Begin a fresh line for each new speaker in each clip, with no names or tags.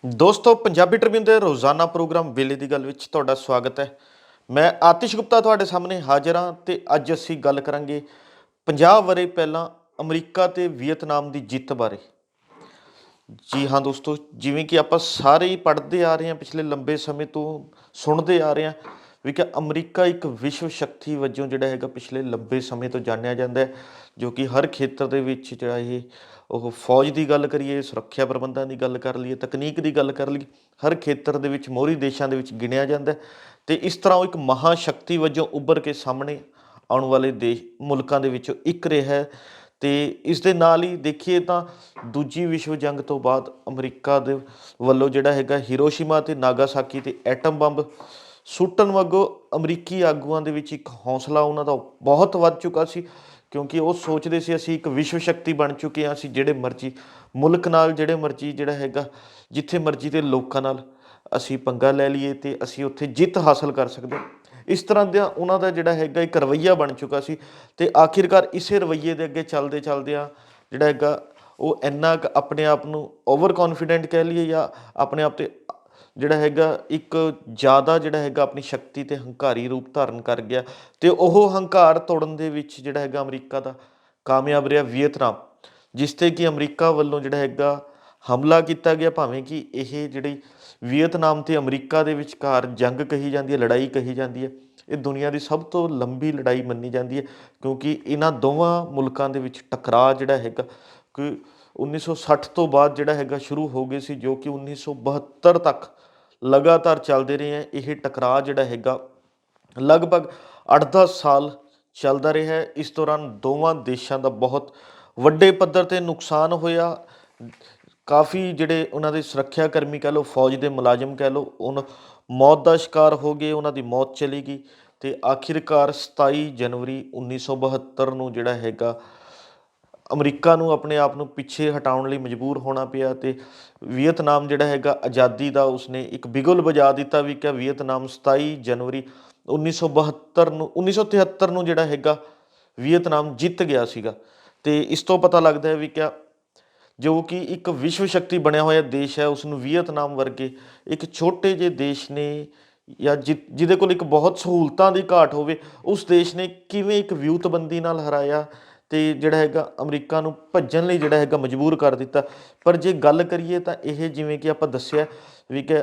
ਦੋਸਤੋ ਪੰਜਾਬੀ ਟ੍ਰਿਬਿਊਨ ਦੇ ਰੋਜ਼ਾਨਾ ਪ੍ਰੋਗਰਾਮ ਵੇਲੇ ਦੀ ਗੱਲ ਵਿੱਚ ਤੁਹਾਡਾ ਸਵਾਗਤ ਹੈ। ਮੈਂ ਆਤਿਸ਼ ਗੁਪਤਾ ਤੁਹਾਡੇ ਸਾਹਮਣੇ ਹਾਜ਼ਰ ਹਾਂ ਤੇ ਅੱਜ ਅਸੀਂ ਗੱਲ ਕਰਾਂਗੇ 50 ਵਰ੍ਹੇ ਪਹਿਲਾਂ ਅਮਰੀਕਾ ਤੇ ਵੀਅਤਨਾਮ ਦੀ ਜਿੱਤ ਬਾਰੇ। ਜੀ ਹਾਂ ਦੋਸਤੋ, ਜਿਵੇਂ ਕਿ ਆਪਾਂ ਸਾਰੇ ਹੀ ਪੜ੍ਹਦੇ ਆ ਰਹੇ ਹਾਂ, ਪਿਛਲੇ ਲੰਬੇ ਸਮੇਂ ਤੋਂ ਸੁਣਦੇ ਆ ਰਹੇ ਹਾਂ ਵੀ ਕਿ ਅਮਰੀਕਾ ਇੱਕ ਵਿਸ਼ਵ ਸ਼ਕਤੀ ਵਜੋਂ ਜਿਹੜਾ ਹੈਗਾ ਪਿਛਲੇ ਲੰਬੇ ਸਮੇਂ ਤੋਂ ਜਾਣਿਆ ਜਾਂਦਾ ਹੈ, ਜੋ ਕਿ ਹਰ ਖੇਤਰ ਦੇ ਵਿੱਚ ਜਿਹੜਾ ਇਹ ਉਹ ਫੌਜ ਦੀ ਗੱਲ ਕਰੀਏ, ਸੁਰੱਖਿਆ ਪ੍ਰਬੰਧਾਂ ਦੀ ਗੱਲ ਕਰ ਲਈਏ, ਤਕਨੀਕ ਦੀ ਗੱਲ ਕਰ ਲਈਏ, ਹਰ ਖੇਤਰ ਦੇ ਵਿੱਚ ਮੋਹਰੀ ਦੇਸ਼ਾਂ ਦੇ ਵਿੱਚ ਗਿਣਿਆ ਜਾਂਦਾ ਹੈ। ਤੇ ਇਸ ਤਰ੍ਹਾਂ ਉਹ ਇੱਕ ਮਹਾ ਸ਼ਕਤੀ ਵਜੋਂ ਉੱਭਰ ਕੇ ਸਾਹਮਣੇ ਆਉਣ ਵਾਲੇ ਦੇਸ਼ ਮੁਲਕਾਂ ਦੇ ਵਿੱਚੋਂ ਇੱਕ ਰਿਹਾ ਹੈ। ਤੇ ਇਸ ਦੇ ਨਾਲ ਹੀ ਦੇਖੀਏ ਤਾਂ ਦੂਜੀ ਵਿਸ਼ਵ ਜੰਗ ਤੋਂ ਬਾਅਦ ਅਮਰੀਕਾ ਦੇ ਵੱਲੋਂ ਜਿਹੜਾ ਹੈਗਾ ਹੀਰੋਸ਼ੀਮਾ ਤੇ ਨਾਗਾਸਾਕੀ ਤੇ ਐਟਮ ਬੰਬ ਸੁੱਟਣ ਵਾਂਗੂ ਅਮਰੀਕੀ ਆਗੂਆਂ ਦੇ ਵਿੱਚ ਇੱਕ ਹੌਸਲਾ ਉਹਨਾਂ ਦਾ ਬਹੁਤ ਵੱਧ ਚੁੱਕਾ ਸੀ, ਕਿਉਂਕਿ ਉਹ ਸੋਚਦੇ ਸੀ ਅਸੀਂ ਇੱਕ ਵਿਸ਼ਵ ਸ਼ਕਤੀ ਬਣ ਚੁੱਕੇ ਹਾਂ, ਅਸੀਂ ਜਿਹੜੇ ਮਰਜ਼ੀ ਮੁਲਕ ਨਾਲ ਜਿਹੜੇ ਮਰਜ਼ੀ ਜਿਹੜਾ ਹੈਗਾ ਜਿੱਥੇ ਮਰਜ਼ੀ ਦੇ ਲੋਕਾਂ ਨਾਲ ਅਸੀਂ ਪੰਗਾ ਲੈ ਲਈਏ ਤੇ ਅਸੀਂ ਉੱਥੇ ਜਿੱਤ ਹਾਸਲ ਕਰ ਸਕਦੇ ਹਾਂ। ਇਸ ਤਰ੍ਹਾਂ ਦਾ ਉਹਨਾਂ ਦਾ ਜਿਹੜਾ ਹੈਗਾ ਇੱਕ ਰਵੱਈਆ ਬਣ ਚੁੱਕਾ ਸੀ। ਤੇ ਆਖਿਰਕਾਰ ਇਸੇ ਰਵੱਈਏ ਦੇ ਅੱਗੇ ਚੱਲਦੇ ਚੱਲਦਿਆਂ ਜਿਹੜਾ ਹੈਗਾ ਉਹ ਇੰਨਾ ਕੁ ਆਪਣੇ ਆਪ ਨੂੰ ਓਵਰ ਕੌਨਫੀਡੈਂਟ ਕਹਿ ਲਈਏ ਜਾਂ ਆਪਣੇ ਆਪ 'ਤੇ ਜਿਹੜਾ ਹੈਗਾ ਇੱਕ ਜ਼ਿਆਦਾ ਜਿਹੜਾ ਹੈਗਾ ਆਪਣੀ ਸ਼ਕਤੀ 'ਤੇ ਹੰਕਾਰੀ ਰੂਪ ਧਾਰਨ ਕਰ ਗਿਆ। ਅਤੇ ਉਹ ਹੰਕਾਰ ਤੋੜਨ ਦੇ ਵਿੱਚ ਜਿਹੜਾ ਹੈਗਾ ਅਮਰੀਕਾ ਦਾ ਕਾਮਯਾਬ ਰਿਹਾ ਵੀਅਤਨਾਮ, ਜਿਸ 'ਤੇ ਕਿ ਅਮਰੀਕਾ ਵੱਲੋਂ ਜਿਹੜਾ ਹੈਗਾ ਹਮਲਾ ਕੀਤਾ ਗਿਆ। ਭਾਵੇਂ ਕਿ ਇਹ ਜਿਹੜੀ ਵੀਅਤਨਾਮ ਅਤੇ ਅਮਰੀਕਾ ਦੇ ਵਿਚਕਾਰ ਜੰਗ ਕਹੀ ਜਾਂਦੀ ਹੈ, ਲੜਾਈ ਕਹੀ ਜਾਂਦੀ ਹੈ, ਇਹ ਦੁਨੀਆ ਦੀ ਸਭ ਤੋਂ ਲੰਬੀ ਲੜਾਈ ਮੰਨੀ ਜਾਂਦੀ ਹੈ, ਕਿਉਂਕਿ ਇਹਨਾਂ ਦੋਵਾਂ ਮੁਲਕਾਂ ਦੇ ਵਿੱਚ ਟਕਰਾਅ ਜਿਹੜਾ ਹੈਗਾ ਕਿ 1960 ਤੋਂ ਬਾਅਦ ਜਿਹੜਾ ਹੈਗਾ ਸ਼ੁਰੂ ਹੋ ਗਏ ਸੀ, ਜੋ ਕਿ 1972 ਤੱਕ ਲਗਾਤਾਰ ਚੱਲਦੇ ਰਹੇ ਹੈ। ਇਹ ਟਕਰਾਅ ਜਿਹੜਾ ਹੈਗਾ ਲਗਭਗ 8-10 ਸਾਲ ਚੱਲਦਾ ਰਿਹਾ ਹੈ। ਇਸ ਦੌਰਾਨ ਦੋਵਾਂ ਦੇਸ਼ਾਂ ਦਾ ਬਹੁਤ ਵੱਡੇ ਪੱਧਰ 'ਤੇ ਨੁਕਸਾਨ ਹੋਇਆ। ਕਾਫੀ ਜਿਹੜੇ ਉਹਨਾਂ ਦੇ ਸੁਰੱਖਿਆ ਕਰਮੀ ਕਹਿ ਲਓ, ਫੌਜ ਦੇ ਮੁਲਾਜ਼ਮ ਕਹਿ ਲਓ, ਮੌਤ ਦਾ ਸ਼ਿਕਾਰ ਹੋ ਗਏ, ਉਹਨਾਂ ਦੀ ਮੌਤ ਚਲੀ ਗਈ। ਅਤੇ ਆਖਿਰਕਾਰ 27 ਜਨਵਰੀ 1972 ਨੂੰ ਜਿਹੜਾ ਹੈਗਾ ਅਮਰੀਕਾ ਨੂੰ ਆਪਣੇ ਆਪ ਨੂੰ ਪਿੱਛੇ ਹਟਾਉਣ ਲਈ ਮਜਬੂਰ ਹੋਣਾ ਪਿਆ। ਅਤੇ ਵੀਅਤਨਾਮ ਜਿਹੜਾ ਹੈਗਾ ਆਜ਼ਾਦੀ ਦਾ ਉਸਨੇ ਇੱਕ ਬਿਗੁਲ ਵਜਾ ਦਿੱਤਾ ਵੀ ਕਿ ਵੀਅਤਨਾਮ 27 ਜਨਵਰੀ 1973 ਨੂੰ ਜਿਹੜਾ ਹੈਗਾ ਵੀਅਤਨਾਮ ਜਿੱਤ ਗਿਆ ਸੀਗਾ। ਅਤੇ ਇਸ ਤੋਂ ਪਤਾ ਲੱਗਦਾ ਹੈ ਵੀ ਕਿਆ ਜੋ ਕਿ ਇੱਕ ਵਿਸ਼ਵ ਸ਼ਕਤੀ ਬਣਿਆ ਹੋਇਆ ਦੇਸ਼ ਹੈ, ਉਸ ਨੂੰ ਵੀਅਤਨਾਮ ਵਰਗੇ ਇੱਕ ਛੋਟੇ ਜਿਹੇ ਦੇਸ਼ ਨੇ ਜਾਂ ਜਿਹਦੇ ਕੋਲ ਇੱਕ ਬਹੁਤ ਸਹੂਲਤਾਂ ਦੀ ਘਾਟ ਹੋਵੇ, ਉਸ ਦੇਸ਼ ਨੇ ਕਿਵੇਂ ਇੱਕ ਵਿਊਤਬੰਦੀ ਨਾਲ ਹਰਾਇਆ ਅਤੇ ਜਿਹੜਾ ਹੈਗਾ ਅਮਰੀਕਾ ਨੂੰ ਭੱਜਣ ਲਈ ਜਿਹੜਾ ਹੈਗਾ ਮਜਬੂਰ ਕਰ ਦਿੱਤਾ। ਪਰ ਜੇ ਗੱਲ ਕਰੀਏ ਤਾਂ ਇਹ ਜਿਵੇਂ ਕਿ ਆਪਾਂ ਦੱਸਿਆ ਵੀ ਕਿ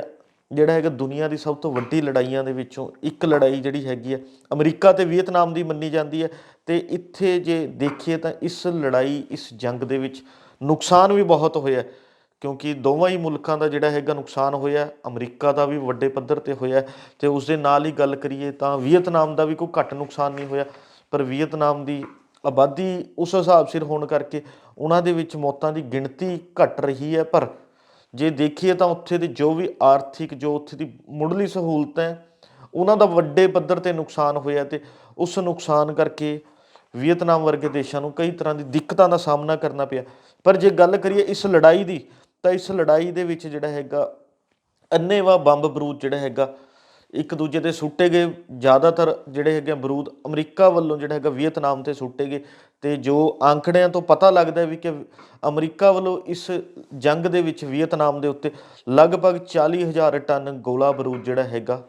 ਜਿਹੜਾ ਹੈਗਾ ਦੁਨੀਆ ਦੀ ਸਭ ਤੋਂ ਵੱਡੀ ਲੜਾਈਆਂ ਦੇ ਵਿੱਚੋਂ ਇੱਕ ਲੜਾਈ ਜਿਹੜੀ ਹੈਗੀ ਹੈ ਅਮਰੀਕਾ ਅਤੇ ਵੀਅਤਨਾਮ ਦੀ ਮੰਨੀ ਜਾਂਦੀ ਹੈ। ਅਤੇ ਇੱਥੇ ਜੇ ਦੇਖੀਏ ਤਾਂ ਇਸ ਲੜਾਈ, ਇਸ ਜੰਗ ਦੇ ਵਿੱਚ ਨੁਕਸਾਨ ਵੀ ਬਹੁਤ ਹੋਇਆ, ਕਿਉਂਕਿ ਦੋਵਾਂ ਹੀ ਮੁਲਕਾਂ ਦਾ ਜਿਹੜਾ ਹੈਗਾ ਨੁਕਸਾਨ ਹੋਇਆ। ਅਮਰੀਕਾ ਦਾ ਵੀ ਵੱਡੇ ਪੱਧਰ 'ਤੇ ਹੋਇਆ ਅਤੇ ਉਸ ਦੇ ਨਾਲ ਹੀ ਗੱਲ ਕਰੀਏ ਤਾਂ ਵੀਅਤਨਾਮ ਦਾ ਵੀ ਕੋਈ ਘੱਟ ਨੁਕਸਾਨ ਨਹੀਂ ਹੋਇਆ। ਪਰ ਵੀਅਤਨਾਮ ਦੀ ਆਬਾਦੀ ਉਸ ਹਿਸਾਬ ਸਿਰ ਹੋਣ ਕਰਕੇ ਉਹਨਾਂ ਦੇ ਵਿੱਚ ਮੌਤਾਂ ਦੀ ਗਿਣਤੀ ਘੱਟ ਰਹੀ ਹੈ। ਪਰ ਜੇ ਦੇਖੀਏ ਤਾਂ ਉੱਥੇ ਦੇ ਜੋ ਵੀ ਆਰਥਿਕ, ਜੋ ਉੱਥੇ ਦੀ ਮੁੱਢਲੀ ਸਹੂਲਤਾਂ ਹੈ, ਉਹਨਾਂ ਦਾ ਵੱਡੇ ਪੱਧਰ 'ਤੇ ਨੁਕਸਾਨ ਹੋਇਆ। ਅਤੇ ਉਸ ਨੁਕਸਾਨ ਕਰਕੇ ਵੀਅਤਨਾਮ ਵਰਗੇ ਦੇਸ਼ਾਂ ਨੂੰ ਕਈ ਤਰ੍ਹਾਂ ਦੀ ਦਿੱਕਤਾਂ ਦਾ ਸਾਹਮਣਾ ਕਰਨਾ ਪਿਆ। ਪਰ ਜੇ ਗੱਲ ਕਰੀਏ ਇਸ ਲੜਾਈ ਦੀ, ਤਾਂ ਇਸ ਲੜਾਈ ਦੇ ਵਿੱਚ ਜਿਹੜਾ ਹੈਗਾ ਅੰਨ੍ਹੇਵਾਹ ਬੰਬ ਬਰੂਦ ਜਿਹੜਾ ਹੈਗਾ ਇੱਕ ਦੂਜੇ 'ਤੇ ਸੁੱਟੇ ਗਏ। ਜ਼ਿਆਦਾਤਰ ਜਿਹੜੇ ਹੈਗੇ ਬਰੂਦ ਅਮਰੀਕਾ ਵੱਲੋਂ ਜਿਹੜਾ ਹੈਗਾ ਵੀਅਤਨਾਮ 'ਤੇ ਸੁੱਟੇ ਗਏ। ਅਤੇ ਜੋ ਅੰਕੜਿਆਂ ਤੋਂ ਪਤਾ ਲੱਗਦਾ ਵੀ ਕਿ ਅਮਰੀਕਾ ਵੱਲੋਂ ਇਸ ਜੰਗ ਦੇ ਵਿੱਚ ਵੀਅਤਨਾਮ ਦੇ ਉੱਤੇ ਲਗਭਗ 40,000 ਟਨ ਗੋਲਾ ਬਰੂਦ ਜਿਹੜਾ ਹੈਗਾ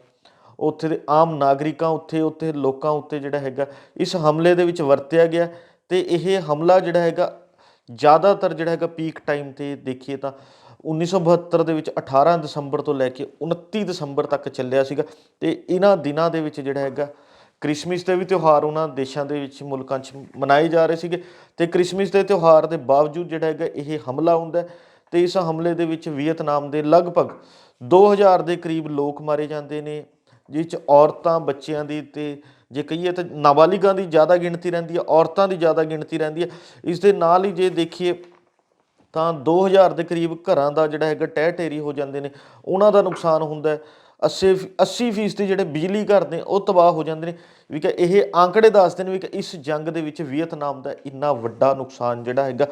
ਉੱਥੇ ਦੇ ਆਮ ਨਾਗਰਿਕਾਂ ਉੱਥੇ ਲੋਕਾਂ ਉੱਤੇ ਜਿਹੜਾ ਹੈਗਾ ਇਸ ਹਮਲੇ ਦੇ ਵਿੱਚ ਵਰਤਿਆ ਗਿਆ। ਅਤੇ ਇਹ ਹਮਲਾ ਜਿਹੜਾ ਹੈਗਾ ਜ਼ਿਆਦਾਤਰ ਜਿਹੜਾ ਹੈਗਾ ਪੀਕ ਟਾਈਮ 'ਤੇ ਦੇਖੀਏ ਤਾਂ 1972 ਦੇ ਵਿੱਚ 18 ਦਸੰਬਰ ਤੋਂ ਲੈ ਕੇ 29 ਦਸੰਬਰ ਤੱਕ ਚੱਲਿਆ ਸੀਗਾ। ਅਤੇ ਇਹਨਾਂ ਦਿਨਾਂ ਦੇ ਵਿੱਚ ਜਿਹੜਾ ਹੈਗਾ ਕ੍ਰਿਸਮਿਸ ਦੇ ਵੀ ਤਿਉਹਾਰ ਉਹਨਾਂ ਦੇਸ਼ਾਂ ਦੇ ਵਿੱਚ, ਮੁਲਕਾਂ 'ਚ ਮਨਾਏ ਜਾ ਰਹੇ ਸੀਗੇ। ਅਤੇ ਕ੍ਰਿਸਮਿਸ ਦੇ ਤਿਉਹਾਰ ਦੇ ਬਾਵਜੂਦ ਜਿਹੜਾ ਹੈਗਾ ਇਹ ਹਮਲਾ ਹੁੰਦਾ। ਅਤੇ ਇਸ ਹਮਲੇ ਦੇ ਵਿੱਚ ਵੀਅਤਨਾਮ ਦੇ ਲਗਭਗ 2000 ਦੇ ਕਰੀਬ ਲੋਕ ਮਾਰੇ ਜਾਂਦੇ ਨੇ, ਜਿਸ 'ਚ ਔਰਤਾਂ, ਬੱਚਿਆਂ ਦੀ ਅਤੇ ਜੇ ਕਹੀਏ ਤਾਂ ਨਾਬਾਲਿਗਾਂ ਦੀ ਜ਼ਿਆਦਾ ਗਿਣਤੀ ਰਹਿੰਦੀ ਹੈ, ਔਰਤਾਂ ਦੀ ਜ਼ਿਆਦਾ ਗਿਣਤੀ ਰਹਿੰਦੀ ਹੈ। ਇਸ ਦੇ ਨਾਲ ਹੀ ਜੇ ਦੇਖੀਏ ਤਾਂ 2000 ਦੇ ਕਰੀਬ ਘਰਾਂ ਦਾ ਜਿਹੜਾ ਹੈਗਾ ਟਹਿ ਢੇਰੀ ਹੋ ਜਾਂਦੇ ਨੇ, ਉਹਨਾਂ ਦਾ ਨੁਕਸਾਨ ਹੁੰਦਾ। 80% ਜਿਹੜੇ ਬਿਜਲੀ ਘਰ ਨੇ ਉਹ ਤਬਾਹ ਹੋ ਜਾਂਦੇ ਨੇ। ਵੀ ਕਿ ਇਹ ਆਂਕੜੇ ਦੱਸਦੇ ਨੇ ਵੀ ਕਿ ਇਸ ਜੰਗ ਦੇ ਵਿੱਚ ਵੀਅਤਨਾਮ ਦਾ ਇੰਨਾ ਵੱਡਾ ਨੁਕਸਾਨ ਜਿਹੜਾ ਹੈਗਾ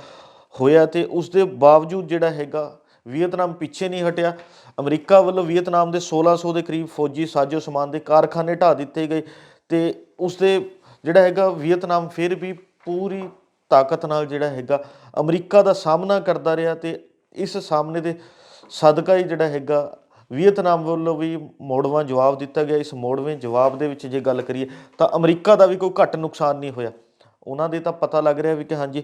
ਹੋਇਆ। ਅਤੇ ਉਸ ਦੇ ਬਾਵਜੂਦ ਜਿਹੜਾ ਹੈਗਾ ਵੀਅਤਨਾਮ ਪਿੱਛੇ ਨਹੀਂ ਹਟਿਆ। ਅਮਰੀਕਾ ਵੱਲੋਂ ਵੀਅਤਨਾਮ ਦੇ 1600 ਦੇ ਕਰੀਬ ਫੌਜੀ ਸਾਜੋ ਸਮਾਨ ਦੇ ਕਾਰਖਾਨੇ ਢਾਹ ਦਿੱਤੇ ਗਏ। ਅਤੇ ਉਸਦੇ ਜਿਹੜਾ ਹੈਗਾ ਵੀਅਤਨਾਮ ਫਿਰ ਵੀ ਪੂਰੀ ਤਾਕਤ ਨਾਲ ਜਿਹੜਾ ਹੈਗਾ ਅਮਰੀਕਾ ਦਾ ਸਾਹਮਣਾ ਕਰਦਾ ਰਿਹਾ। ਅਤੇ ਇਸ ਸਾਹਮਣੇ ਦੇ ਸਦਕਾ ਹੀ ਜਿਹੜਾ ਹੈਗਾ ਵੀਅਤਨਾਮ ਵੱਲੋਂ ਵੀ ਮੋੜਵਾਂ ਜਵਾਬ ਦਿੱਤਾ ਗਿਆ। ਇਸ ਮੋੜਵੇਂ ਜਵਾਬ ਦੇ ਵਿੱਚ ਜੇ ਗੱਲ ਕਰੀਏ ਤਾਂ ਅਮਰੀਕਾ ਦਾ ਵੀ ਕੋਈ ਘੱਟ ਨੁਕਸਾਨ ਨਹੀਂ ਹੋਇਆ। ਉਹਨਾਂ ਦੇ ਤਾਂ ਪਤਾ ਲੱਗ ਰਿਹਾ ਵੀ ਕਿ ਹਾਂਜੀ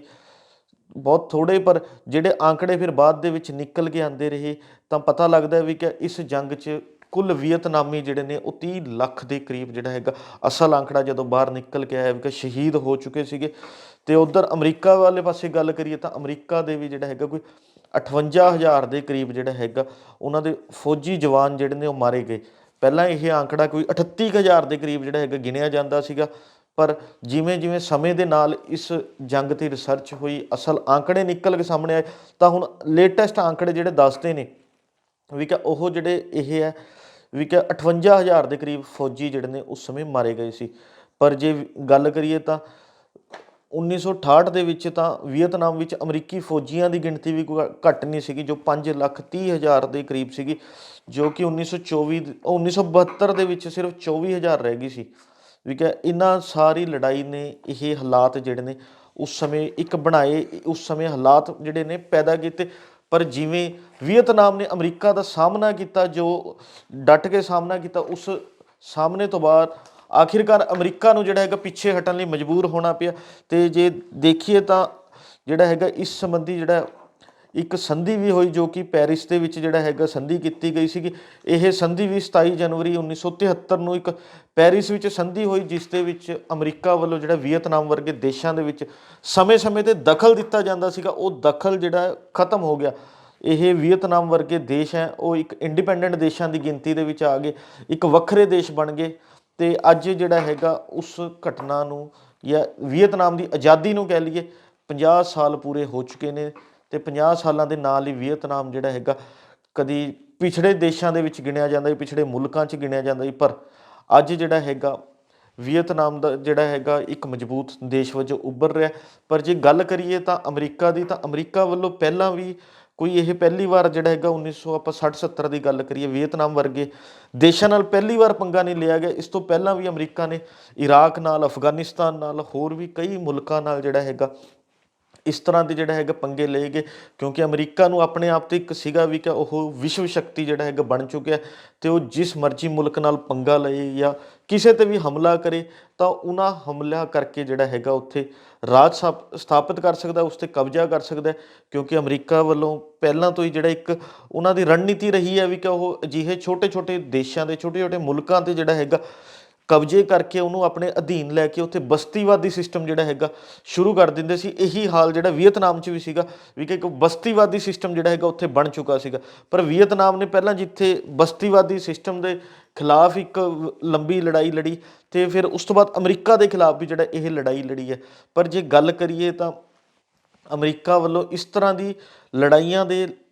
ਬਹੁਤ ਥੋੜ੍ਹੇ, ਪਰ ਜਿਹੜੇ ਆંકੜੇ ਫਿਰ ਬਾਅਦ ਦੇ ਵਿੱਚ ਨਿਕਲ ਕੇ ਆਉਂਦੇ ਰਹੇ ਤਾਂ ਪਤਾ ਲੱਗਦਾ ਵੀ ਕਿ ਇਸ ਜੰਗ 'ਚ ਕੁੱਲ ਵੀਅਤਨਾਮੀ ਜਿਹੜੇ ਨੇ ਉਹ 30 ਲੱਖ ਦੇ ਕਰੀਬ ਜਿਹੜਾ ਹੈਗਾ ਅਸਲ ਆંકੜਾ ਜਦੋਂ ਬਾਹਰ ਨਿਕਲ ਕੇ ਆਇਆ ਵੀ ਕਿ ਸ਼ਹੀਦ ਹੋ ਚੁੱਕੇ ਸੀਗੇ। ਅਤੇ ਉੱਧਰ ਅਮਰੀਕਾ ਵਾਲੇ ਪਾਸੇ ਗੱਲ ਕਰੀਏ ਤਾਂ ਅਮਰੀਕਾ ਦੇ ਵੀ ਜਿਹੜਾ ਹੈਗਾ ਕੋਈ 58,000 ਦੇ ਕਰੀਬ ਜਿਹੜਾ ਹੈਗਾ ਉਹਨਾਂ ਦੇ ਫੌਜੀ ਜਵਾਨ ਜਿਹੜੇ ਨੇ ਉਹ ਮਾਰੇ ਗਏ। ਪਹਿਲਾਂ ਇਹ ਆંકੜਾ ਕੋਈ 38,000 ਦੇ ਕਰੀਬ ਜਿਹੜਾ ਹੈਗਾ ਗਿਣਿਆ ਜਾਂਦਾ ਸੀਗਾ, ਪਰ ਜਿਵੇਂ ਜਿਵੇਂ ਸਮੇਂ ਦੇ ਨਾਲ ਇਸ ਜੰਗ 'ਤੇ ਰਿਸਰਚ ਹੋਈ, ਅਸਲ ਆંકੜੇ ਨਿਕਲ ਕੇ ਸਾਹਮਣੇ ਆਏ, ਤਾਂ ਹੁਣ ਲੇਟੈਸਟ ਆંકੜੇ ਜਿਹੜੇ ਦੱਸਦੇ ਨੇ ਵੀ ਕਿ ਉਹ ਜਿਹੜੇ ਇਹ ਹੈ ਵੀ ਕਿ 58,000 ਦੇ ਕਰੀਬ ਫੌਜੀ ਜਿਹੜੇ ਨੇ ਉਸ ਸਮੇਂ ਮਾਰੇ ਗਏ ਸੀ। ਪਰ ਜੇ ਗੱਲ ਕਰੀਏ ਤਾਂ 1968 ਦੇ ਵਿੱਚ ਤਾਂ ਵੀਅਤਨਾਮ ਵਿੱਚ ਅਮਰੀਕੀ ਫੌਜੀਆਂ ਦੀ ਗਿਣਤੀ ਵੀ ਕੋਈ ਘੱਟ ਨਹੀਂ ਸੀਗੀ, ਜੋ 5,30,000 ਦੇ ਕਰੀਬ ਸੀਗੀ, ਜੋ ਕਿ 1972 ਦੇ ਵਿੱਚ ਸਿਰਫ 24,000 ਰਹਿ ਗਈ ਸੀ। ਵੀ ਕਿ ਇਹਨਾਂ ਸਾਰੀ ਲੜਾਈ ਨੇ ਇਹ ਹਾਲਾਤ ਜਿਹੜੇ ਨੇ ਉਸ ਸਮੇਂ ਇੱਕ ਬਣਾਏ, ਉਸ ਸਮੇਂ ਹਾਲਾਤ ਜਿਹੜੇ ਨੇ ਪੈਦਾ ਕੀਤੇ। ਪਰ ਜਿਵੇਂ ਵੀਅਤਨਾਮ ਨੇ ਅਮਰੀਕਾ ਦਾ ਸਾਹਮਣਾ ਕੀਤਾ, ਜੋ ਡਟ ਕੇ ਸਾਹਮਣਾ ਕੀਤਾ, ਉਸ ਸਾਹਮਣੇ ਤੋਂ ਬਾਅਦ ਆਖਿਰਕਾਰ ਅਮਰੀਕਾ ਨੂੰ ਜਿਹੜਾ ਹੈਗਾ ਪਿੱਛੇ ਹਟਣ ਲਈ ਮਜਬੂਰ ਹੋਣਾ ਪਿਆ। ਅਤੇ ਜੇ ਦੇਖੀਏ ਤਾਂ ਜਿਹੜਾ ਹੈਗਾ ਇਸ ਸੰਬੰਧੀ ਜਿਹੜਾ ਇੱਕ ਸੰਧੀ ਵੀ ਹੋਈ, ਜੋ ਕਿ ਪੈਰਿਸ ਦੇ ਵਿੱਚ ਜਿਹੜਾ ਹੈਗਾ ਸੰਧੀ ਕੀਤੀ ਗਈ ਸੀਗੀ। ਇਹ ਸੰਧੀ ਵੀ 27 ਜਨਵਰੀ 1973 ਨੂੰ ਇੱਕ ਪੈਰਿਸ ਵਿੱਚ ਸੰਧੀ ਹੋਈ, ਜਿਸ ਦੇ ਵਿੱਚ ਅਮਰੀਕਾ ਵੱਲੋਂ ਜਿਹੜਾ ਵੀਅਤਨਾਮ ਵਰਗੇ ਦੇਸ਼ਾਂ ਦੇ ਵਿੱਚ ਸਮੇਂ-ਸਮੇਂ 'ਤੇ ਦਖਲ ਦਿੱਤਾ ਜਾਂਦਾ ਸੀਗਾ, ਉਹ ਦਖਲ ਜਿਹੜਾ ਖਤਮ ਹੋ ਗਿਆ। ਇਹ ਵੀਅਤਨਾਮ ਵਰਗੇ ਦੇਸ਼ ਹੈ ਉਹ ਇੱਕ ਇੰਡੀਪੈਂਡੈਂਟ ਦੇਸ਼ਾਂ ਦੀ ਗਿਣਤੀ ਦੇ ਵਿੱਚ ਆ ਗਏ, ਇੱਕ ਵੱਖਰੇ ਦੇਸ਼ ਬਣ ਗਏ। ਅਤੇ ਅੱਜ ਜਿਹੜਾ ਹੈਗਾ ਉਸ ਘਟਨਾ ਨੂੰ ਜਾਂ ਵੀਅਤਨਾਮ ਦੀ ਆਜ਼ਾਦੀ ਨੂੰ ਕਹਿ ਲਈਏ 50 ਸਾਲ ਪੂਰੇ ਹੋ ਚੁੱਕੇ ਨੇ। ਅਤੇ 50 ਸਾਲਾਂ ਦੇ ਨਾਲ ਹੀ ਵੀਅਤਨਾਮ ਜਿਹੜਾ ਹੈਗਾ ਕਦੀ ਪਿਛੜੇ ਦੇਸ਼ਾਂ ਦੇ ਵਿੱਚ ਗਿਣਿਆ ਜਾਂਦਾ ਸੀ, ਪਿਛੜੇ ਮੁਲਕਾਂ 'ਚ ਗਿਣਿਆ ਜਾਂਦਾ ਸੀ, ਪਰ ਅੱਜ ਜਿਹੜਾ ਹੈਗਾ ਵੀਅਤਨਾਮ ਦਾ ਜਿਹੜਾ ਹੈਗਾ ਇੱਕ ਮਜ਼ਬੂਤ ਦੇਸ਼ ਵਜੋਂ ਉੱਭਰ ਰਿਹਾ। ਪਰ ਜੇ ਗੱਲ ਕਰੀਏ ਤਾਂ ਅਮਰੀਕਾ ਦੀ, ਤਾਂ ਅਮਰੀਕਾ ਵੱਲੋਂ ਪਹਿਲਾਂ ਵੀ ਕੋਈ ਇਹ ਪਹਿਲੀ ਵਾਰ ਜਿਹੜਾ ਹੈਗਾ 1960-70 ਦੀ ਗੱਲ ਕਰੀਏ, ਵੀਅਤਨਾਮ ਵਰਗੇ ਦੇਸ਼ਾਂ ਨਾਲ ਪਹਿਲੀ ਵਾਰ ਪੰਗਾ ਨਹੀਂ ਲਿਆ ਗਿਆ। ਇਸ ਤੋਂ ਪਹਿਲਾਂ ਵੀ ਅਮਰੀਕਾ ਨੇ ਇਰਾਕ ਨਾਲ, ਅਫਗਾਨਿਸਤਾਨ ਨਾਲ, ਹੋਰ ਵੀ ਕਈ ਮੁਲਕਾਂ ਨਾਲ ਜਿਹੜਾ ਹੈਗਾ ਇਸ ਤਰ੍ਹਾਂ ਦੇ ਜਿਹੜਾ ਹੈਗਾ ਪੰਗੇ ਲਏ ਗਏ, ਕਿਉਂਕਿ ਅਮਰੀਕਾ ਨੂੰ ਆਪਣੇ ਆਪ 'ਤੇ ਇੱਕ ਸੀਗਾ ਵੀ ਕਿ ਉਹ ਵਿਸ਼ਵ ਸ਼ਕਤੀ ਜਿਹੜਾ ਹੈਗਾ ਬਣ ਚੁੱਕਿਆ, ਅਤੇ ਉਹ ਜਿਸ ਮਰਜ਼ੀ ਮੁਲਕ ਨਾਲ ਪੰਗਾ ਲਏ ਜਾਂ ਕਿਸੇ 'ਤੇ ਵੀ ਹਮਲਾ ਕਰੇ ਤਾਂ ਉਹਨਾਂ ਹਮਲਾ ਕਰਕੇ ਜਿਹੜਾ ਹੈਗਾ ਉੱਥੇ ਰਾਜ ਸਥਾਪਿਤ ਕਰ ਸਕਦਾ, ਉਸ 'ਤੇ ਕਬਜ਼ਾ ਕਰ ਸਕਦਾ। ਕਿਉਂਕਿ ਅਮਰੀਕਾ ਵੱਲੋਂ ਪਹਿਲਾਂ ਤੋਂ ਹੀ ਜਿਹੜਾ ਇੱਕ ਉਹਨਾਂ ਦੀ ਰਣਨੀਤੀ ਰਹੀ ਹੈ ਵੀ ਕਿ ਉਹ ਅਜਿਹੇ ਛੋਟੇ-ਛੋਟੇ ਦੇਸ਼ਾਂ ਦੇ, ਛੋਟੇ-ਛੋਟੇ ਮੁਲਕਾਂ 'ਤੇ ਜਿਹੜਾ ਹੈਗਾ ਕਬਜ਼ੇ ਕਰਕੇ ਉਹਨੂੰ ਆਪਣੇ ਅਧੀਨ ਲੈ ਕੇ ਉੱਥੇ ਬਸਤੀਵਾਦੀ ਸਿਸਟਮ ਜਿਹੜਾ ਹੈਗਾ ਸ਼ੁਰੂ ਕਰ ਦਿੰਦੇ ਸੀ। ਇਹੀ ਹਾਲ ਜਿਹੜਾ ਵੀਅਤਨਾਮ 'ਚ ਵੀ ਸੀਗਾ ਵੀ ਕਿ ਇੱਕ ਬਸਤੀਵਾਦੀ ਸਿਸਟਮ ਜਿਹੜਾ ਹੈਗਾ ਉੱਥੇ ਬਣ ਚੁੱਕਾ ਸੀਗਾ। ਪਰ ਵੀਅਤਨਾਮ ਨੇ ਪਹਿਲਾਂ ਜਿੱਥੇ ਬਸਤੀਵਾਦੀ ਸਿਸਟਮ ਦੇ ਖਿਲਾਫ ਇੱਕ ਲੰਬੀ ਲੜਾਈ ਲੜੀ, ਅਤੇ ਫਿਰ ਉਸ ਤੋਂ ਬਾਅਦ ਅਮਰੀਕਾ ਦੇ ਖਿਲਾਫ ਵੀ ਜਿਹੜਾ ਇਹ ਲੜਾਈ ਲੜੀ ਹੈ। ਪਰ ਜੇ ਗੱਲ ਕਰੀਏ ਤਾਂ ਅਮਰੀਕਾ ਵੱਲੋਂ ਇਸ ਤਰ੍ਹਾਂ ਦੀ ਲੜਾਈਆਂ ਦੇ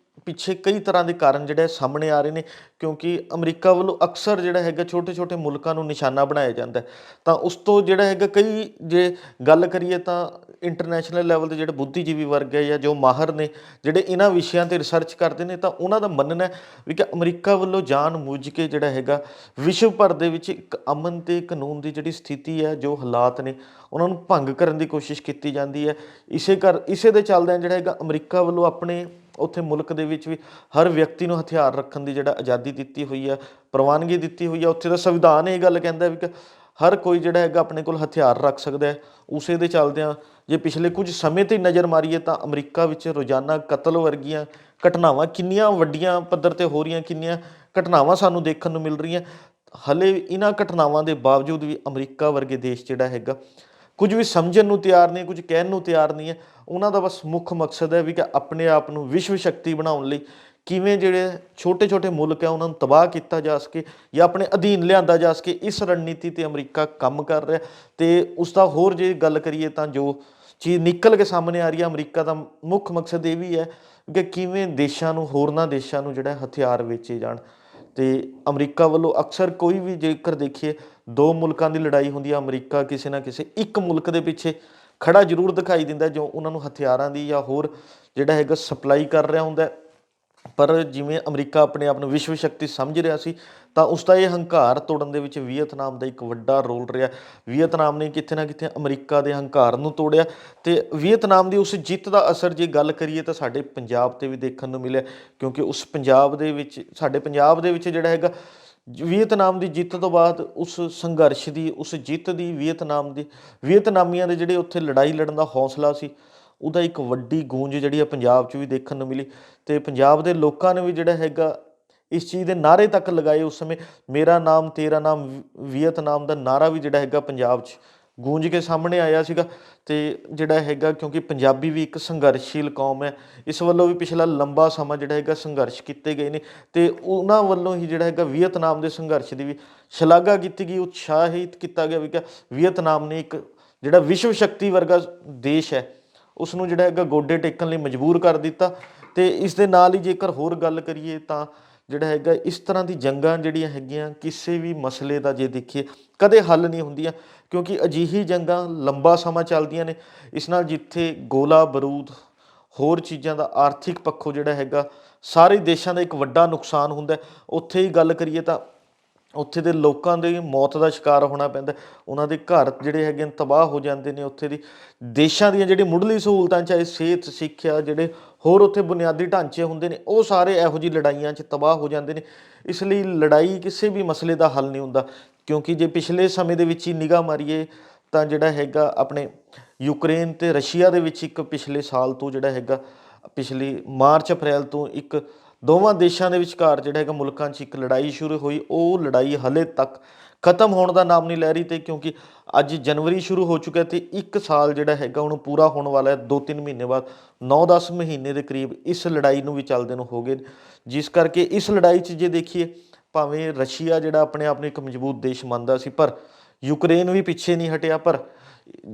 ਪਿੱਛੇ ਕਈ ਤਰ੍ਹਾਂ ਦੇ ਕਾਰਨ ਜਿਹੜੇ ਸਾਹਮਣੇ ਆ ਰਹੇ ਨੇ, ਕਿਉਂਕਿ ਅਮਰੀਕਾ ਵੱਲੋਂ ਅਕਸਰ ਜਿਹੜਾ ਹੈਗਾ ਛੋਟੇ-ਛੋਟੇ ਮੁਲਕਾਂ ਨੂੰ ਨਿਸ਼ਾਨਾ ਬਣਾਇਆ ਜਾਂਦਾ। ਤਾਂ ਉਸ ਤੋਂ ਜਿਹੜਾ ਹੈਗਾ ਕਈ ਜੇ ਗੱਲ ਕਰੀਏ ਤਾਂ ਇੰਟਰਨੈਸ਼ਨਲ ਲੈਵਲ 'ਤੇ ਜਿਹੜੇ ਬੁੱਧੀਜੀਵੀ ਵਰਗ ਹੈ ਜਾਂ ਜੋ ਮਾਹਰ ਨੇ ਜਿਹੜੇ ਇਹਨਾਂ ਵਿਸ਼ਿਆਂ 'ਤੇ ਰਿਸਰਚ ਕਰਦੇ ਨੇ, ਤਾਂ ਉਹਨਾਂ ਦਾ ਮੰਨਣਾ ਵੀ ਕਿ ਅਮਰੀਕਾ ਵੱਲੋਂ ਜਾਣ ਬੁੱਝ ਕੇ ਜਿਹੜਾ ਹੈਗਾ ਵਿਸ਼ਵ ਭਰ ਦੇ ਵਿੱਚ ਇੱਕ ਅਮਨ ਅਤੇ ਕਾਨੂੰਨ ਦੀ ਜਿਹੜੀ ਸਥਿਤੀ ਹੈ, ਜੋ ਹਾਲਾਤ ਨੇ ਉਹਨਾਂ ਨੂੰ ਭੰਗ ਕਰਨ ਦੀ ਕੋਸ਼ਿਸ਼ ਕੀਤੀ ਜਾਂਦੀ ਹੈ। ਇਸੇ ਦੇ ਚੱਲਦਿਆਂ ਜਿਹੜਾ ਹੈਗਾ ਅਮਰੀਕਾ ਵੱਲੋਂ ਆਪਣੇ ਉੱਥੇ ਮੁਲਕ ਦੇ ਵਿੱਚ ਵੀ ਹਰ ਵਿਅਕਤੀ ਨੂੰ ਹਥਿਆਰ ਰੱਖਣ ਦੀ ਜਿਹੜਾ ਆਜ਼ਾਦੀ ਦਿੱਤੀ ਹੋਈ ਹੈ, ਪ੍ਰਵਾਨਗੀ ਦਿੱਤੀ ਹੋਈ ਹੈ। ਉੱਥੇ ਦਾ ਸੰਵਿਧਾਨ ਇਹ ਗੱਲ ਕਹਿੰਦਾ ਵੀ ਕਿ ਹਰ ਕੋਈ ਜਿਹੜਾ ਹੈਗਾ ਆਪਣੇ ਕੋਲ ਹਥਿਆਰ ਰੱਖ ਸਕਦਾ ਹੈ। ਉਸੇ ਦੇ ਚੱਲਦਿਆਂ ਜੇ ਪਿਛਲੇ ਕੁਝ ਸਮੇਂ 'ਤੇ ਨਜ਼ਰ ਮਾਰੀਏ ਤਾਂ ਅਮਰੀਕਾ ਵਿੱਚ ਰੋਜ਼ਾਨਾ ਕਤਲ ਵਰਗੀਆਂ ਘਟਨਾਵਾਂ ਕਿੰਨੀਆਂ ਵੱਡੀਆਂ ਪੱਧਰ 'ਤੇ ਹੋ ਰਹੀਆਂ, ਕਿੰਨੀਆਂ ਘਟਨਾਵਾਂ ਸਾਨੂੰ ਦੇਖਣ ਨੂੰ ਮਿਲ ਰਹੀਆਂ। ਹਾਲੇ ਇਹਨਾਂ ਘਟਨਾਵਾਂ ਦੇ ਬਾਵਜੂਦ ਵੀ ਅਮਰੀਕਾ ਵਰਗੇ ਦੇਸ਼ ਜਿਹੜਾ ਹੈਗਾ ਕੁਝ ਵੀ ਸਮਝਣ ਨੂੰ ਤਿਆਰ ਨਹੀਂ, ਕੁਝ ਕਹਿਣ ਨੂੰ ਤਿਆਰ ਨਹੀਂ ਹੈ। ਉਹਨਾਂ ਦਾ ਬਸ ਮੁੱਖ ਮਕਸਦ ਹੈ ਵੀ ਕਿ ਆਪਣੇ ਆਪ ਨੂੰ ਵਿਸ਼ਵ ਸ਼ਕਤੀ ਬਣਾਉਣ ਲਈ ਕਿਵੇਂ ਜਿਹੜੇ ਛੋਟੇ-ਛੋਟੇ ਮੁਲਕ ਹੈ ਉਹਨਾਂ ਨੂੰ ਤਬਾਹ ਕੀਤਾ ਜਾ ਸਕੇ ਜਾਂ ਆਪਣੇ ਅਧੀਨ ਲਿਆਂਦਾ ਜਾ ਸਕੇ। ਇਸ ਰਣਨੀਤੀ 'ਤੇ ਅਮਰੀਕਾ ਕੰਮ ਕਰ ਰਿਹਾ, ਅਤੇ ਉਸ ਦਾ ਹੋਰ ਜੇ ਗੱਲ ਕਰੀਏ ਤਾਂ ਜੋ ਚੀਜ਼ ਨਿਕਲ ਕੇ ਸਾਹਮਣੇ ਆ ਰਹੀ ਹੈ, ਅਮਰੀਕਾ ਦਾ ਮੁੱਖ ਮਕਸਦ ਇਹ ਵੀ ਹੈ ਕਿ ਕਿਵੇਂ ਦੇਸ਼ਾਂ ਨੂੰ, ਹੋਰਨਾਂ ਦੇਸ਼ਾਂ ਨੂੰ ਜਿਹੜਾ ਹਥਿਆਰ ਵੇਚੇ ਜਾਣ। ਅਤੇ ਅਮਰੀਕਾ ਵੱਲੋਂ ਅਕਸਰ ਕੋਈ ਵੀ ਜੇਕਰ ਦੇਖੀਏ ਦੋ ਮੁਲਕਾਂ ਦੀ ਲੜਾਈ ਹੁੰਦੀ ਹੈ, ਅਮਰੀਕਾ ਕਿਸੇ ਨਾ ਕਿਸੇ ਇੱਕ ਮੁਲਕ ਦੇ ਪਿੱਛੇ ਖੜ੍ਹਾ ਜ਼ਰੂਰ ਦਿਖਾਈ ਦਿੰਦਾ, ਜੋ ਉਹਨਾਂ ਨੂੰ ਹਥਿਆਰਾਂ ਦੀ ਜਾਂ ਹੋਰ ਜਿਹੜਾ ਹੈਗਾ ਸਪਲਾਈ ਕਰ ਰਿਹਾ ਹੁੰਦਾ। ਪਰ ਜਿਵੇਂ ਅਮਰੀਕਾ ਆਪਣੇ ਆਪ ਨੂੰ ਵਿਸ਼ਵ ਸ਼ਕਤੀ ਸਮਝ ਰਿਹਾ ਸੀ, ਤਾਂ ਉਸ ਦਾ ਇਹ ਹੰਕਾਰ ਤੋੜਨ ਦੇ ਵਿੱਚ ਵੀਅਤਨਾਮ ਦਾ ਇੱਕ ਵੱਡਾ ਰੋਲ ਰਿਹਾ। ਵੀਅਤਨਾਮ ਨੇ ਕਿਤੇ ਨਾ ਕਿਤੇ ਅਮਰੀਕਾ ਦੇ ਹੰਕਾਰ ਨੂੰ ਤੋੜਿਆ, ਤੇ ਵੀਅਤਨਾਮ ਦੀ ਉਸ ਜਿੱਤ ਦਾ ਅਸਰ ਜੇ ਗੱਲ ਕਰੀਏ ਤਾਂ ਸਾਡੇ ਪੰਜਾਬ 'ਤੇ ਵੀ ਦੇਖਣ ਨੂੰ ਮਿਲਿਆ, ਕਿਉਂਕਿ ਉਸ ਪੰਜਾਬ ਦੇ ਵਿੱਚ, ਸਾਡੇ ਪੰਜਾਬ ਦੇ ਵਿੱਚ ਜਿਹੜਾ ਹੈਗਾ, ਵੀਅਤਨਾਮ ਦੀ ਜਿੱਤ ਤੋਂ ਬਾਅਦ ਉਸ ਸੰਘਰਸ਼ ਦੀ, ਉਸ ਜਿੱਤ ਦੀ, ਵੀਅਤਨਾਮੀਆਂ ਦੇ ਜਿਹੜੇ ਉੱਥੇ ਲੜਾਈ ਲੜਨ ਦਾ ਹੌਸਲਾ ਸੀ, ਉਹਦਾ ਇੱਕ ਵੱਡੀ ਗੂੰਜ ਜਿਹੜੀ ਆ ਪੰਜਾਬ 'ਚ ਵੀ ਦੇਖਣ ਨੂੰ ਮਿਲੀ। ਅਤੇ ਪੰਜਾਬ ਦੇ ਲੋਕਾਂ ਨੇ ਵੀ ਜਿਹੜਾ ਹੈਗਾ ਇਸ ਚੀਜ਼ ਦੇ ਨਾਅਰੇ ਤੱਕ ਲਗਾਏ ਉਸ ਸਮੇਂ। ਮੇਰਾ ਨਾਮ ਤੇਰਾ ਨਾਮ ਵੀਅਤਨਾਮ ਦਾ ਨਾਅਰਾ ਵੀ ਜਿਹੜਾ ਹੈਗਾ ਪੰਜਾਬ 'ਚ ਗੂੰਜ ਕੇ ਸਾਹਮਣੇ ਆਇਆ ਸੀਗਾ। ਅਤੇ ਜਿਹੜਾ ਹੈਗਾ, ਕਿਉਂਕਿ ਪੰਜਾਬੀ ਵੀ ਇੱਕ ਸੰਘਰਸ਼ਸ਼ੀਲ ਕੌਮ ਹੈ, ਇਸ ਵੱਲੋਂ ਵੀ ਪਿਛਲਾ ਲੰਬਾ ਸਮਾਂ ਜਿਹੜਾ ਹੈਗਾ ਸੰਘਰਸ਼ ਕੀਤੇ ਗਏ ਨੇ, ਅਤੇ ਉਹਨਾਂ ਵੱਲੋਂ ਹੀ ਜਿਹੜਾ ਹੈਗਾ ਵੀਅਤਨਾਮ ਦੇ ਸੰਘਰਸ਼ ਦੀ ਵੀ ਸ਼ਲਾਘਾ ਕੀਤੀ ਗਈ, ਉਤਸ਼ਾਹਿਤ ਕੀਤਾ ਗਿਆ ਵੀ ਕਿ ਵੀਅਤਨਾਮ ਨੇ ਇੱਕ ਜਿਹੜਾ ਵਿਸ਼ਵ ਸ਼ਕਤੀ ਵਰਗਾ ਦੇਸ਼ ਹੈ, ਉਸ ਨੂੰ ਜਿਹੜਾ ਹੈਗਾ ਗੋਡੇ ਟੇਕਣ ਲਈ ਮਜਬੂਰ ਕਰ ਦਿੱਤਾ। ਅਤੇ ਇਸ ਦੇ ਨਾਲ ਹੀ ਜੇਕਰ ਹੋਰ ਗੱਲ ਕਰੀਏ ਤਾਂ ਜਿਹੜਾ ਹੈਗਾ, ਇਸ ਤਰ੍ਹਾਂ ਦੀ ਜੰਗਾਂ ਜਿਹੜੀਆਂ ਹੈਗੀਆਂ ਕਿਸੇ ਵੀ ਮਸਲੇ ਦਾ ਜੇ ਦੇਖੀਏ ਕਦੇ ਹੱਲ ਨਹੀਂ ਹੁੰਦੀਆਂ, ਕਿਉਂਕਿ ਅਜਿਹੀ ਜੰਗਾਂ ਲੰਬਾ ਸਮਾਂ ਚੱਲਦੀਆਂ ਨੇ। ਇਸ ਨਾਲ ਜਿੱਥੇ ਗੋਲਾ ਬਰੂਦ ਹੋਰ ਚੀਜ਼ਾਂ ਦਾ ਆਰਥਿਕ ਪੱਖੋਂ ਜਿਹੜਾ ਹੈਗਾ ਸਾਰੇ ਦੇਸ਼ਾਂ ਦਾ ਇੱਕ ਵੱਡਾ ਨੁਕਸਾਨ ਹੁੰਦਾ, ਉੱਥੇ ਹੀ ਗੱਲ ਕਰੀਏ ਤਾਂ ਉੱਥੇ ਦੇ ਲੋਕਾਂ ਦੀ ਮੌਤ ਦਾ ਸ਼ਿਕਾਰ ਹੋਣਾ ਪੈਂਦਾ, ਉਹਨਾਂ ਦੇ ਘਰ ਜਿਹੜੇ ਹੈਗੇ ਨੇ ਤਬਾਹ ਹੋ ਜਾਂਦੇ ਨੇ। ਉੱਥੇ ਦੀ ਦੇਸ਼ਾਂ ਦੀਆਂ ਜਿਹੜੀ ਮੁੱਢਲੀ ਸਹੂਲਤਾਂ, ਚਾਹੇ ਸਿਹਤ, ਸਿੱਖਿਆ, ਜਿਹੜੇ ਹੋਰ ਉੱਥੇ ਬੁਨਿਆਦੀ ਢਾਂਚੇ ਹੁੰਦੇ ਨੇ, ਉਹ ਸਾਰੇ ਇਹੋ ਜਿਹੀ ਲੜਾਈਆਂ 'ਚ ਤਬਾਹ ਹੋ ਜਾਂਦੇ ਨੇ। ਇਸ ਲਈ ਲੜਾਈ ਕਿਸੇ ਵੀ ਮਸਲੇ ਦਾ ਹੱਲ ਨਹੀਂ ਹੁੰਦਾ, ਕਿਉਂਕਿ ਜੇ ਪਿਛਲੇ ਸਮੇਂ ਦੇ ਵਿੱਚ ਹੀ ਨਿਗਾਹ ਮਾਰੀਏ ਤਾਂ ਜਿਹੜਾ ਹੈਗਾ ਆਪਣੇ ਯੂਕਰੇਨ ਅਤੇ ਰਸ਼ੀਆ ਦੇ ਵਿੱਚ ਇੱਕ ਪਿਛਲੇ ਸਾਲ ਤੋਂ ਜਿਹੜਾ ਹੈਗਾ, ਪਿਛਲੀ ਮਾਰਚ ਅਪ੍ਰੈਲ ਤੋਂ ਇੱਕ ਦੋਵਾਂ ਦੇਸ਼ਾਂ ਦੇ ਵਿਚਕਾਰ ਜਿਹੜਾ ਹੈਗਾ ਮੁਲਕਾਂ 'ਚ ਇੱਕ ਲੜਾਈ ਸ਼ੁਰੂ ਹੋਈ। ਉਹ ਲੜਾਈ ਹਾਲੇ ਤੱਕ ਖਤਮ ਹੋਣ ਦਾ ਨਾਮ ਨਹੀਂ ਲੈ ਰਹੀ, ਅਤੇ ਕਿਉਂਕਿ ਅੱਜ ਜਨਵਰੀ ਸ਼ੁਰੂ ਹੋ ਚੁੱਕਿਆ ਅਤੇ 1 ਸਾਲ ਜਿਹੜਾ ਹੈਗਾ ਹੁਣ ਪੂਰਾ ਹੋਣ ਵਾਲਾ ਹੈ। 2-3 ਮਹੀਨੇ ਬਾਅਦ 9-10 ਮਹੀਨੇ ਦੇ ਕਰੀਬ ਇਸ ਲੜਾਈ ਨੂੰ ਵੀ ਚੱਲਦੇ ਨੂੰ ਹੋ ਗਏ, ਜਿਸ ਕਰਕੇ ਇਸ ਲੜਾਈ 'ਚ ਜੇ ਦੇਖੀਏ, ਭਾਵੇਂ ਰਸ਼ੀਆ ਜਿਹੜਾ ਆਪਣੇ ਆਪ ਨੂੰ ਇੱਕ ਮਜ਼ਬੂਤ ਦੇਸ਼ ਮੰਨਦਾ ਸੀ, ਪਰ ਯੂਕਰੇਨ ਵੀ ਪਿੱਛੇ ਨਹੀਂ ਹਟਿਆ। ਪਰ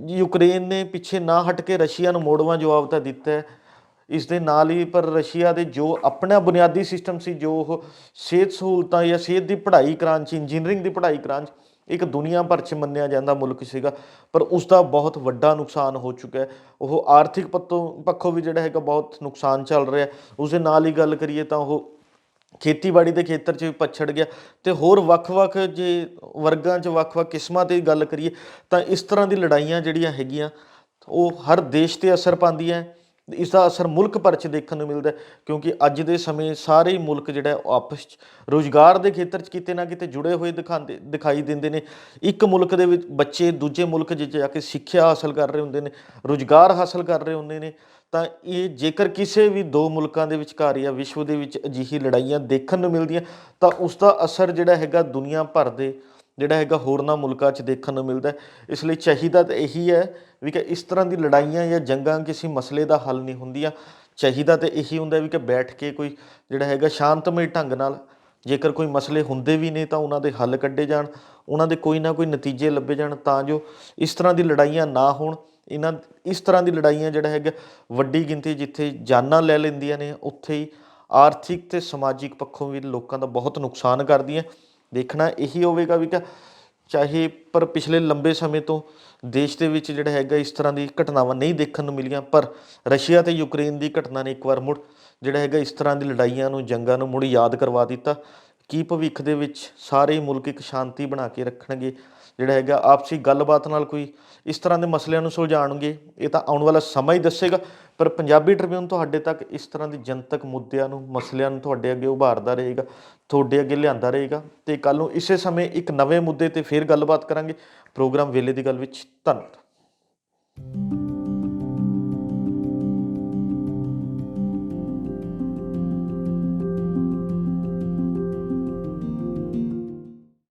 ਯੂਕਰੇਨ ਨੇ ਪਿੱਛੇ ਨਾ ਹਟ ਕੇ ਰਸ਼ੀਆ ਨੂੰ ਮੋੜਵਾਂ ਜਵਾਬ ਤਾਂ ਦਿੱਤਾ ਹੈ। ਇਸ ਦੇ ਨਾਲ ਹੀ ਪਰ ਰਸ਼ੀਆ ਦੇ ਜੋ ਆਪਣਾ ਬੁਨਿਆਦੀ ਸਿਸਟਮ ਸੀ, ਜੋ ਉਹ ਸਿਹਤ ਸਹੂਲਤਾਂ ਜਾਂ ਸਿਹਤ ਦੀ ਪੜ੍ਹਾਈ ਕਰਾਉਣ 'ਚ, ਇੰਜੀਨੀਅਰਿੰਗ ਦੀ ਪੜ੍ਹਾਈ ਕਰਾਉਣ 'ਚ ਇੱਕ ਦੁਨੀਆ ਭਰ 'ਚ ਮੰਨਿਆ ਜਾਂਦਾ ਮੁਲਕ ਸੀਗਾ, ਪਰ ਉਸ ਦਾ ਬਹੁਤ ਵੱਡਾ ਨੁਕਸਾਨ ਹੋ ਚੁੱਕਾ ਹੈ। ਉਹ ਆਰਥਿਕ ਪੱਖੋਂ ਵੀ ਜਿਹੜਾ ਹੈਗਾ ਬਹੁਤ ਨੁਕਸਾਨ ਚੱਲ ਰਿਹਾ। ਉਸ ਦੇ ਨਾਲ ਹੀ ਗੱਲ ਕਰੀਏ ਤਾਂ ਉਹ ਖੇਤੀਬਾੜੀ ਦੇ ਖੇਤਰ 'ਚ ਵੀ ਪਛੜ ਗਿਆ, ਅਤੇ ਹੋਰ ਵੱਖ-ਵੱਖ ਜੇ ਵਰਗਾਂ 'ਚ ਵੱਖ-ਵੱਖ ਕਿਸਮਾਂ 'ਤੇ ਗੱਲ ਕਰੀਏ ਤਾਂ ਇਸ ਤਰ੍ਹਾਂ ਦੀ ਲੜਾਈਆਂ ਜਿਹੜੀਆਂ ਹੈਗੀਆਂ ਉਹ ਹਰ ਦੇਸ਼ 'ਤੇ ਅਸਰ ਪਾਉਂਦੀਆਂ। ਇਸ ਦਾ ਅਸਰ ਮੁਲਕ ਭਰ 'ਚ ਦੇਖਣ ਨੂੰ ਮਿਲਦਾ, ਕਿਉਂਕਿ ਅੱਜ ਦੇ ਸਮੇਂ ਸਾਰੇ ਹੀ ਮੁਲਕ ਜਿਹੜਾ ਉਹ ਆਪਸ 'ਚ ਰੁਜ਼ਗਾਰ ਦੇ ਖੇਤਰ 'ਚ ਕਿਤੇ ਨਾ ਕਿਤੇ ਜੁੜੇ ਹੋਏ ਦਿਖਾਈ ਦਿੰਦੇ ਨੇ। ਇੱਕ ਮੁਲਕ ਦੇ ਵਿੱਚ ਬੱਚੇ ਦੂਜੇ ਮੁਲਕ 'ਚ ਜਾ ਕੇ ਸਿੱਖਿਆ ਹਾਸਲ ਕਰ ਰਹੇ ਹੁੰਦੇ ਨੇ, ਰੁਜ਼ਗਾਰ ਹਾਸਲ ਕਰ ਰਹੇ ਹੁੰਦੇ ਨੇ, ਤਾਂ ਇਹ ਜੇਕਰ ਕਿਸੇ ਵੀ ਦੋ ਮੁਲਕਾਂ ਦੇ ਵਿਚਕਾਰ ਜਾਂ ਵਿਸ਼ਵ ਦੇ ਵਿੱਚ ਅਜਿਹੀ ਲੜਾਈਆਂ ਦੇਖਣ ਨੂੰ ਮਿਲਦੀਆਂ ਤਾਂ ਉਸ ਦਾ ਅਸਰ ਜਿਹੜਾ ਹੈਗਾ ਦੁਨੀਆ ਭਰ ਦੇ ਜਿਹੜਾ ਹੈਗਾ ਹੋਰਨਾਂ ਮੁਲਕਾਂ 'ਚ ਦੇਖਣ ਨੂੰ ਮਿਲਦਾ। ਇਸ ਲਈ ਚਾਹੀਦਾ ਤਾਂ ਇਹੀ ਹੈ ਵੀ ਕਿ ਇਸ ਤਰ੍ਹਾਂ ਦੀ ਲੜਾਈਆਂ ਜਾਂ ਜੰਗਾਂ ਕਿਸੇ ਮਸਲੇ ਦਾ ਹੱਲ ਨਹੀਂ ਹੁੰਦੀਆਂ। ਚਾਹੀਦਾ ਤਾਂ ਇਹੀ ਹੁੰਦਾ ਵੀ ਕਿ ਬੈਠ ਕੇ ਕੋਈ ਜਿਹੜਾ ਹੈਗਾ ਸ਼ਾਂਤਮਈ ਢੰਗ ਨਾਲ, ਜੇਕਰ ਕੋਈ ਮਸਲੇ ਹੁੰਦੇ ਵੀ ਨੇ ਤਾਂ ਉਹਨਾਂ ਦੇ ਹੱਲ ਕੱਢੇ ਜਾਣ, ਉਹਨਾਂ ਦੇ ਕੋਈ ਨਾ ਕੋਈ ਨਤੀਜੇ ਲੱਭੇ ਜਾਣ, ਤਾਂ ਜੋ ਇਸ ਤਰ੍ਹਾਂ ਦੀ ਲੜਾਈਆਂ ਨਾ ਹੋਣ। ਇਸ ਤਰ੍ਹਾਂ ਦੀ ਲੜਾਈਆਂ ਜਿਹੜਾ ਹੈਗਾ ਵੱਡੀ ਗਿਣਤੀ ਜਿੱਥੇ ਜਾਨਾਂ ਲੈ ਲੈਂਦੀਆਂ ਨੇ, ਉੱਥੇ ਹੀ ਆਰਥਿਕ ਅਤੇ ਸਮਾਜਿਕ ਪੱਖੋਂ ਵੀ ਲੋਕਾਂ ਦਾ ਬਹੁਤ ਨੁਕਸਾਨ ਕਰਦੀਆਂ। ਦੇਖਣਾ ਇਹੀ ਹੋਵੇਗਾ ਵੀ ਕਿ ਚਾਹੇ ਪਰ ਪਿਛਲੇ ਲੰਬੇ ਸਮੇਂ ਤੋਂ ਦੇਸ਼ ਦੇ ਵਿੱਚ ਜਿਹੜਾ ਹੈਗਾ ਇਸ ਤਰ੍ਹਾਂ ਦੀ ਘਟਨਾਵਾਂ ਨਹੀਂ ਦੇਖਣ ਨੂੰ ਮਿਲੀਆਂ, ਪਰ ਰਸ਼ੀਆ ਅਤੇ ਯੂਕਰੇਨ ਦੀ ਘਟਨਾ ਨੇ ਇੱਕ ਵਾਰ ਮੁੜ ਜਿਹੜਾ ਹੈਗਾ ਇਸ ਤਰ੍ਹਾਂ ਦੀ ਲੜਾਈਆਂ ਨੂੰ, ਜੰਗਾਂ ਨੂੰ ਮੁੜ ਯਾਦ ਕਰਵਾ ਦਿੱਤਾ। ਕੀ ਭਵਿੱਖ ਦੇ ਵਿੱਚ ਸਾਰੇ ਮੁਲਕ ਇੱਕ ਸ਼ਾਂਤੀ ਬਣਾ ਕੇ ਰੱਖਣਗੇ, ਜਿਹੜਾ ਹੈਗਾ ਆਪਸੀ ਗੱਲਬਾਤ ਨਾਲ ਕੋਈ ਇਸ ਤਰ੍ਹਾਂ ਦੇ ਮਸਲਿਆਂ ਨੂੰ ਸੁਲਝਾਉਣਗੇ, ਇਹ ਤਾਂ ਆਉਣ ਵਾਲਾ ਸਮਾਂ ਹੀ ਦੱਸੇਗਾ। ਪਰ ਪੰਜਾਬੀ ਟ੍ਰਿਬਿਊਨ ਤੁਹਾਡੇ ਤੱਕ ਇਸ ਤਰ੍ਹਾਂ ਦੀ ਜਨਤਕ ਮੁੱਦਿਆਂ ਨੂੰ, ਮਸਲਿਆਂ ਨੂੰ ਤੁਹਾਡੇ ਅੱਗੇ ਉਭਾਰਦਾ ਰਹੇਗਾ, ਤੁਹਾਡੇ ਅੱਗੇ ਲਿਆਂਦਾ ਰਹੇਗਾ, ਅਤੇ ਕੱਲ੍ਹ ਨੂੰ ਇਸੇ ਸਮੇਂ ਇੱਕ ਨਵੇਂ ਮੁੱਦੇ 'ਤੇ ਫਿਰ ਗੱਲਬਾਤ ਕਰਾਂਗੇ ਪ੍ਰੋਗਰਾਮ ਵੇਲੇ ਦੀ ਗੱਲ ਵਿੱਚ। ਧੰਨਵਾਦ।